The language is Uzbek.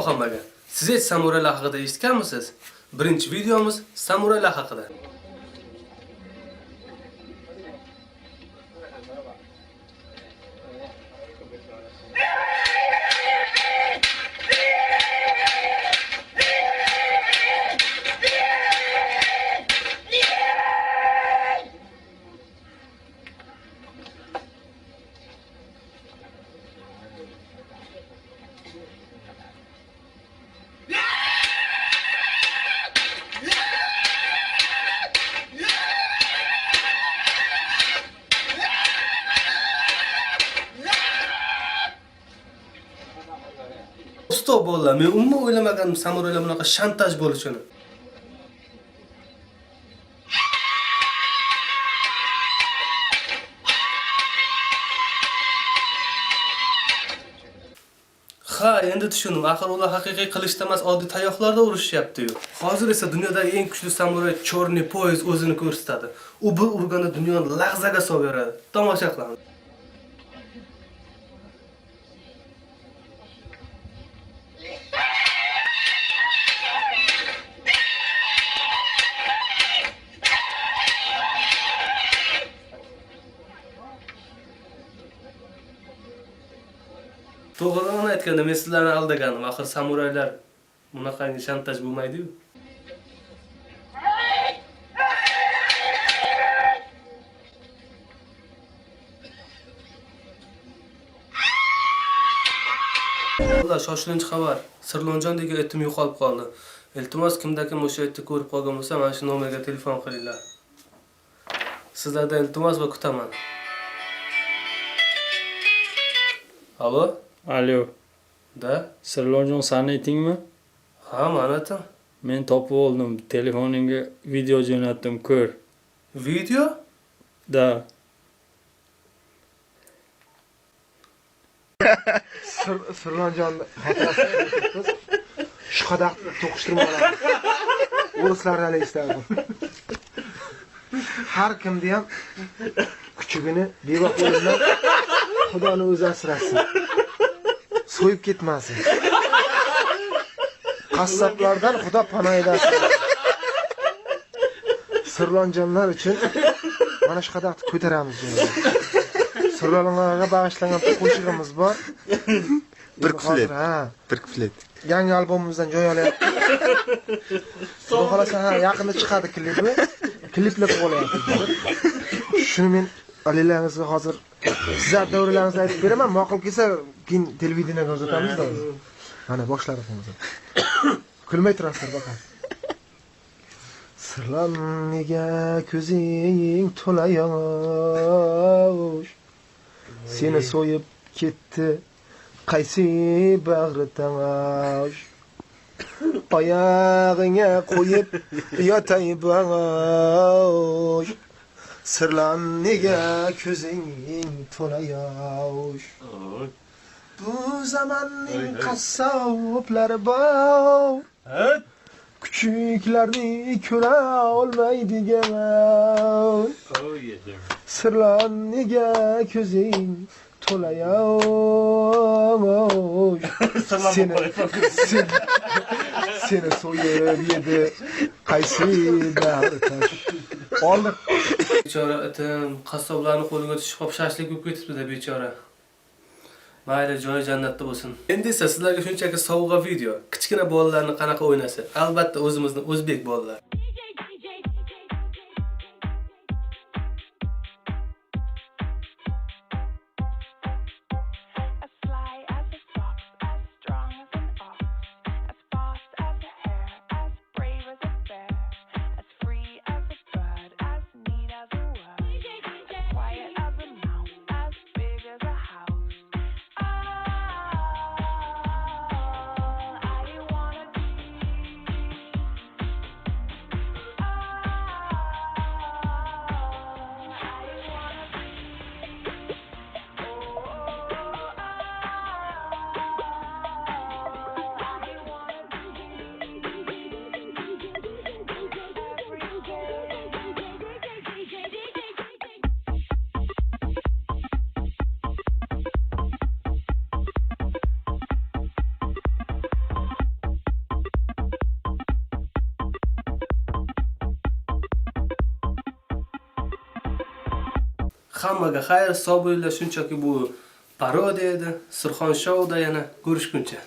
hammaga. Siz hech samuraylar haqida eshitganmisiz? Birinchi videomiz samuraylar haqida. Stop bolalar, men umuman o'ylamagandim samuraylar bunaqa shantaj bo'lishini. Ha, endi tushundim. Axir ular haqiqiy qilichda emas, oddiy tayoqlarda urushyapti-yu. Hozir esa dunyodagi eng kuchli samuray Chorniy Poyez o'zini ko'rsatadi. U bir urganda dunyoni lahzaga so'veradi. Tomosha qilamiz. To'g'rini aytganda men sizlarni aldaganim. Axir samuraylar bunaqangi shantaj bo'lmaydi-yu. Ular shoshilinch xabar. Sirlonjon degan etim yo'qolib qoldi. Iltimos kimdakim o'sha etni ko'rib qolgan bo'lsa, mana shu nomerga telefon qilinglar. Sizlardan iltimos va kutaman. Alo? Alo. Da? Sirlonjon sani etingmi? Ha, mana etim. Men topib oldim. Telefoningga video jo'natdim, ko'r. Video? Da. Sirlonjonni xatirasiz shu qadar to'qishtirmalar. O'rislardan estardim. Har kimni ham kuchugini bevafolikdan Xudoning o'zi asrasin. So'yib ketmasin. Qassoblardan Xudo panoh aydasin. Sirlonjonlar uchun mana shu qadar ko'taramiz. Sirlonlarga bag'ishlangan qo'shig'imiz bor. Bir kuflet. Yangi albomimizdan joy olyapti. Xudo xolasa yaqinda chiqadi klipi. Kliplar bo'lyapti. Shuni men alilaringizga hozir sizlar davralaringizni aytib beraman. Ma'qul kelsa keyin televideniyega uzatamiz-da. Mana boshlari hozir. Kulmay turasizlar baqa. Sirlon nega ko'zing to'la yosh. Seni so'yib ketdi qaysi bag'ri tangosh. Oyog'ingga qo'yib yotay bag'osh. Sirlon nega ko'zing to'la yosh. Bu zamonning qassoblari bor. Küçüklerini ko'ra olmaydigan. Sirlon nega ko'zing to'la yosh. Seni so'yib yedi qaysi bag'ri tosh. Oldi. Bechora etim qassoblarning qo'liga tushib qolib shashlik bo'lib ketibdi-da bechora. Mayli, joyi jannatda bo'lsin. Endi esa sizlarga shunchaki sovg'a video. Kichkina bolalarni qanaqa o'ynasa, albatta o'zimizning o'zbek bolalar. Hammaga xayr, sog' bo'linglar. Shunchaki bu parodiya edi. Surxon shouda yana ko'rishguncha.